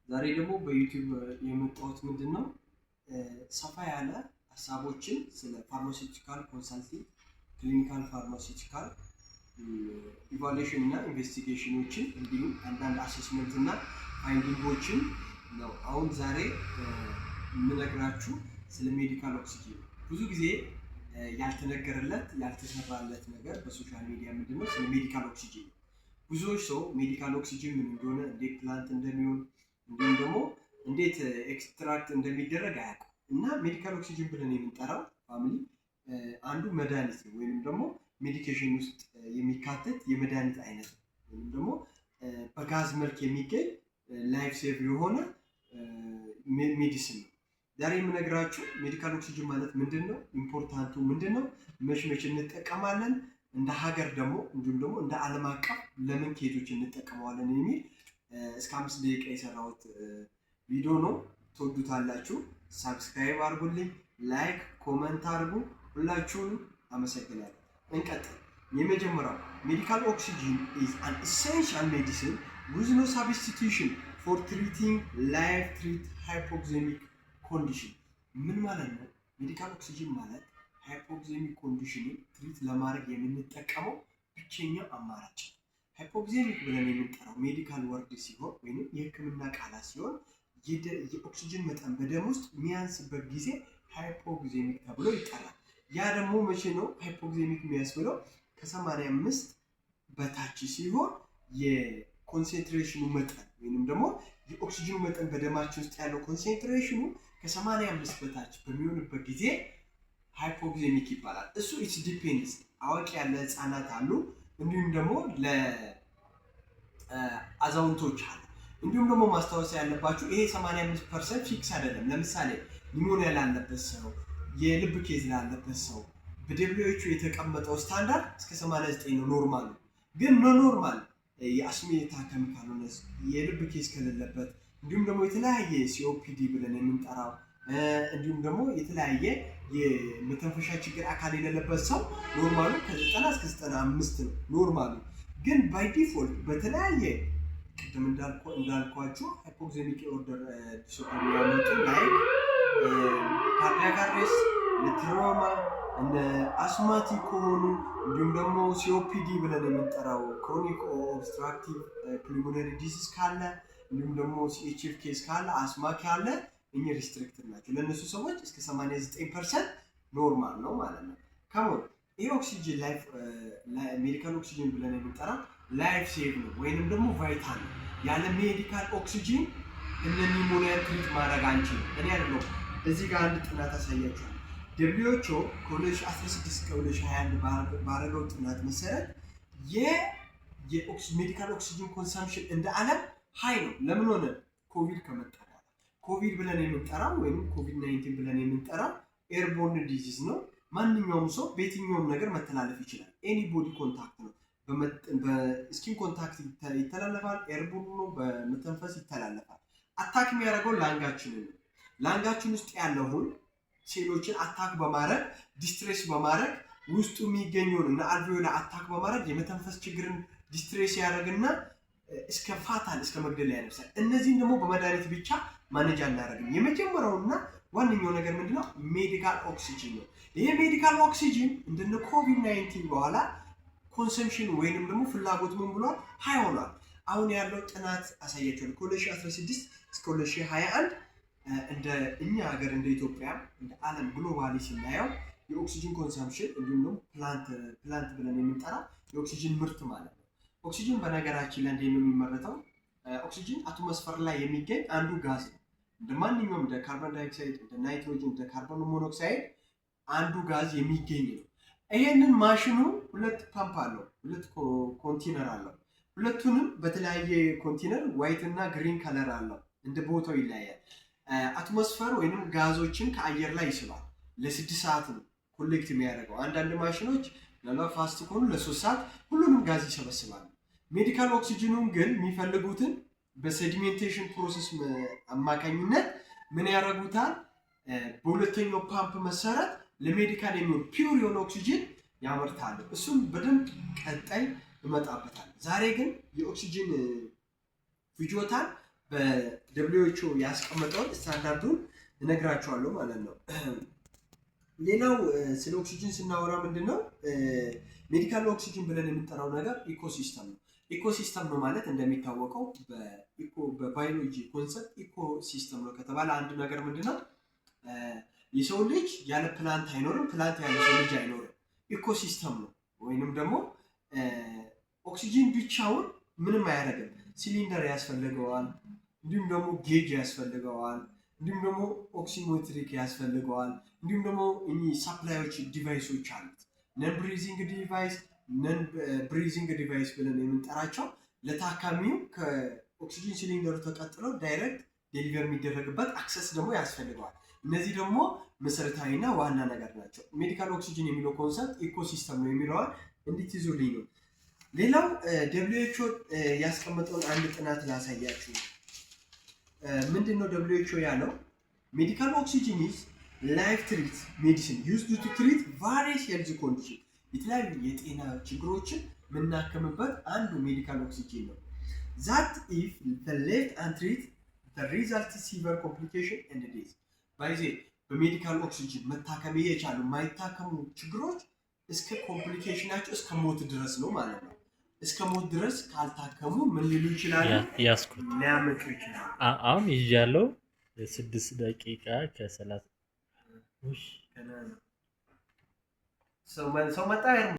ዛሬ ደግሞ በዩቲዩብ የመጣሁት ምንድነው ሰፋ ያለ ሀሳቦችን ስለ ፋርማሲውቲካል ኮንሰልቲንግ ክሊኒካል ፋርማሲውቲካል ኢቫሉዌሽን እና ኢንቨስቲጌሽኖችን እንዲሁም አንዳንድ አሴስመንት እና ፋይንዲንጎችን ነው አሁን ዛሬ የምነግራችሁ ስለ ሜዲካል ኦክሲጅን። ብዙ ጊዜ ያልተነገረለት ያልተሰራለት ነገር በሶሻል ሚዲያ ምንድነው ስለ ሜዲካል ኦክሲጅን። ብዙዎች ሰው ሜዲካል ኦክሲጅን ምን እንደሆነ እንዴት ፕላንት እንደሚሆን እንዲሁም ደግሞ እንዴት ኤክስትራክት እንደሚደረግ አያውቁም። እና ሜዲካል ኦክሲጅን ብለን የምንጠራው ፋሚሊ አንዱ መድኃኒት ነው ወይንም ደግሞ ሜዲኬሽን ውስጥ የሚካተት የመድኃኒት አይነት ነው ወይንም ደግሞ በጋዝ መልክ የሚገኝ ላይፍ ሴቭ የሆነ ሜዲሲን ነው። ዛሬ የምነግራችሁ ሜዲካል ኦክሲጅን ማለት ምንድነው፣ ኢምፖርታንቱ ምንድነው፣ መች እንጠቀማለን፣ እንደ ሀገር ደግሞ እንዲሁም ደግሞ እንደ ዓለም አቀፍ ለምን ኬዞች እንጠቀመዋለን የሚል እስከ 5 ደቂቃ የሰራሁት ቪዲዮ ነው። ትወዱታላችሁ። ሰብስክራይብ አድርጉልኝ፣ ላይክ ኮመንት አድርጉ። ሁላችሁንም አመሰግናለሁ። እንቀጥል። የመጀመሪያው ሜዲካል ኦክሲጅን is an essential medicine with no substitution for treating life threat hypoxemic condition። ምን ማለት ነው? ሜዲካል ኦክሲጅን ማለት ሃይፖክሲሚክ ኮንዲሽንን ትሪት ለማድረግ የምንጠቀመው ብቸኛ አማራጭ። ሃይፖክሲሚክ ብለን የምንጠራው ሜዲካል ወርድ ሲሆን ወይም የህክምና ቃላት ሲሆን የኦክሲጅን መጠን በደም ውስጥ የሚያንስበት ጊዜ ሃይፖክሲሚክ ተብሎ ይጠራል። ያ ደግሞ መቼ ነው ሃይፖክሲሚክ የሚያስብለው? ከ85 በታች ሲሆን የኮንሰንትሬሽኑ መጠን ወይንም ደግሞ የኦክሲጅኑ መጠን በደማችን ውስጥ ያለው ኮንሰንትሬሽኑ ከ85 በታች በሚሆንበት ጊዜ ሃይፖክሲሚክ ይባላል። እሱ ኢትስ ዲፔንድስ አዋቂ ያለ ህፃናት አሉ፣ እንዲሁም ደግሞ ለአዛውንቶች አሉ። እንዲሁም ደግሞ ማስታወስ ያለባችሁ ይሄ 85% ፊክስ አይደለም። ለምሳሌ ኒሞኒያ ላለበት ሰው፣ የልብ ኬዝ ላለበት ሰው በደብሊውኤችኦ የተቀመጠው ስታንዳርድ እስከ 89 ነው ኖርማል። ግን ኖርማል የአስም የታከም ካልሆነ የልብ ኬዝ ከሌለበት እንዲሁም ደግሞ የተለያየ ሲኦፒዲ ብለን የምንጠራው እንዲሁም ደግሞ የተለያየ የመተንፈሻ ችግር አካል የሌለበት ሰው ኖርማሉ ከ90 እስከ 95 ነው ኖርማሉ። ግን ባይ ዲፎልት በተለያየ ቅድም እንዳልኳችሁ ሃይፖክሲሚክ ኦርደር ዲስኦርደር የሚያመጡ ላይ ካርዲያክ አሬስት፣ ትራውማ፣ እንደ አስማቲክ ከሆኑ እንዲሁም ደግሞ ሲኦፒዲ ብለን የምንጠራው ክሮኒክ ኦብስትራክቲቭ ፑልሞናሪ ዲዚዝ ካለ እንዲሁም ደግሞ ሲኤችኤፍ ኬዝ ካለ አስማ ካለ እኚህ ሪስትሪክትድ ናቸው። ለእነሱ ሰዎች እስከ 89% ኖርማል ነው ማለት ነው። ከሞን ይህ ኦክሲጅን ላይፍ ሜዲካል ኦክሲጅን ብለን የምንጠራ ላይፍ ሴቭ ነው ወይንም ደግሞ ቫይታል ነው። ያለ ሜዲካል ኦክሲጅን እነ ኒሞኒያ ትሪት ማድረግ አንችልም። እኔ አይደለሁም እዚህ ጋር አንድ ጥናት አሳያችኋል። ደብሊውኤችኦ ከ2016 እስከ 2021 ባደረገው ጥናት መሰረት የሜዲካል ኦክሲጅን ኮንሰምፕሽን እንደ ዓለም ሃይ ነው። ለምን ሆነ? ኮቪድ ከመጣ በኋላ ኮቪድ ብለን የምንጠራው ወይም ኮቪድ-19 ብለን የምንጠራው ኤርቦርን ዲዚዝ ነው። ማንኛውም ሰው በየትኛውም ነገር መተላለፍ ይችላል። ኤኒ ቦዲ ኮንታክት ነው። በስኪን ኮንታክት ይተላለፋል። ኤርቦርን ነው፣ በመተንፈስ ይተላለፋል። አታክ የሚያደርገው ላንጋችንን ነው። ላንጋችን ውስጥ ያለውን ሴሎችን አታክ በማድረግ ዲስትሬስ በማድረግ ውስጡ የሚገኘውን እና አልቬዮላ አታክ በማድረግ የመተንፈስ ችግርን ዲስትሬስ ያደርግና እስከ ፋታል እስከ መግደል ያደርሳል። እነዚህን ደግሞ በመድኃኒት ብቻ ማኔጅ አናደርግም። የመጀመሪያውና ዋነኛው ነገር ምንድነው? ሜዲካል ኦክሲጅን ነው። ይሄ ሜዲካል ኦክሲጅን እንደነ ኮቪድ-19 በኋላ ኮንሰምፕሽን ወይንም ደግሞ ፍላጎት ምን ብሏል? ሃይ ሆኗል። አሁን ያለው ጥናት አሳያችኋል። ከ2016 እስከ 2021 እንደ እኛ ሀገር እንደ ኢትዮጵያ እንደ ዓለም ግሎባሊ ስናየው የኦክሲጅን ኮንሰምፕሽን እንዲሁም ደግሞ ፕላንት ብለን የምንጠራ የኦክሲጅን ምርት ማለት ነው። ኦክሲጅን በነገራችን ላይ እንዴት ነው የሚመረተው? ኦክሲጅን አትሞስፈር ላይ የሚገኝ አንዱ ጋዝ ነው። እንደ ማንኛውም እንደ ካርቦን ዳይኦክሳይድ፣ እንደ ናይትሮጅን፣ እንደ ካርቦን ሞኖክሳይድ አንዱ ጋዝ የሚገኝ ነው። ይሄንን ማሽኑ ሁለት ፓምፕ አለው፣ ሁለት ኮንቴነር አለው። ሁለቱንም በተለያየ ኮንቴነር ዋይት እና ግሪን ከለር አለው። እንደ ቦታው ይለያያል። አትሞስፈር ወይንም ጋዞችን ከአየር ላይ ይስባል። ለ6 ሰዓት ነው ኮሌክት የሚያደርገው። አንዳንድ ማሽኖች ለፋስት ከሆኑ ለ3 ሰዓት ሁሉንም ጋዝ ይሰበስባሉ። ሜዲካል ኦክሲጅኑን ግን የሚፈልጉትን በሴዲሜንቴሽን ፕሮሰስ አማካኝነት ምን ያደርጉታል? በሁለተኛው ፓምፕ መሰረት ለሜዲካል የሚሆን ፒውር የሆነ ኦክሲጅን ያመርታሉ። እሱም በደንብ ቀጣይ እመጣበታል። ዛሬ ግን የኦክሲጅን ፍጆታን በደብሊው ኤች ኦ ያስቀመጠውን ስታንዳርዱን እነግራቸዋለሁ ማለት ነው። ሌላው ስለ ኦክሲጅን ስናወራ ምንድነው ሜዲካል ኦክሲጅን ብለን የምንጠራው ነገር ኢኮሲስተም ነው። ኢኮሲስተም ነው ማለት እንደሚታወቀው በባዮሎጂ ኮንሰፕት ኢኮሲስተም ነው ከተባለ አንድ ነገር ምንድነው የሰው ልጅ ያለ ፕላንት አይኖርም፣ ፕላንት ያለ ሰው ልጅ አይኖርም። ኢኮሲስተም ነው። ወይንም ደግሞ ኦክሲጅን ብቻውን ምንም አያደርግም። ሲሊንደር ያስፈልገዋል፣ እንዲሁም ደግሞ ጌጅ ያስፈልገዋል፣ እንዲሁም ደግሞ ኦክሲሜትሪክ ያስፈልገዋል፣ እንዲሁም ደግሞ ሳፕላዮች ዲቫይሶች አሉት። ነን ብሪዚንግ ዲቫይስ፣ ነን ብሪዚንግ ዲቫይስ ብለን የምንጠራቸው ለታካሚው ከኦክሲጅን ሲሊንደሩ ተቀጥሎ ዳይሬክት ዴሊቨር የሚደረግበት አክሰስ ደግሞ ያስፈልገዋል። እነዚህ ደግሞ መሰረታዊና ዋና ነገር ናቸው። ሜዲካል ኦክሲጅን የሚለው ኮንሰፕት ኢኮሲስተም ነው የሚለዋል እንድትይዙልኝ ነው። ሌላው ደብሊው ኤች ኦ ያስቀመጠውን አንድ ጥናት ላሳያችሁ። ምንድነው ደብሊው ኤች ኦ ያለው? ሜዲካል ኦክሲጅን ኢዝ ላይፍ ትሪት ሜዲሲን ዩዝድ ቱ ትሪት ቫሪየስ ሄልዝ ኮንዲሽን፣ የተለያዩ የጤና ችግሮችን የምናክምበት አንዱ ሜዲካል ኦክሲጅን ነው። ዛት ኢፍ ሌፍት አንትሪት ሪዛልት ሲቨር ኮምፕሊኬሽን ኤንድ ዴዝ። ባይዜ በሜዲካል ኦክሲጅን መታከም የቻሉ የማይታከሙ ችግሮች እስከ ኮምፕሊኬሽናቸው እስከ ሞት ድረስ ነው ማለት ነው። እስከ ሞት ድረስ ካልታከሙ ምን ሊሉ ይችላሉ? ሊያመጡ ይችላሉ። አሁን ይዣለው 6 ደቂቃ ከ30 ሰው መጣ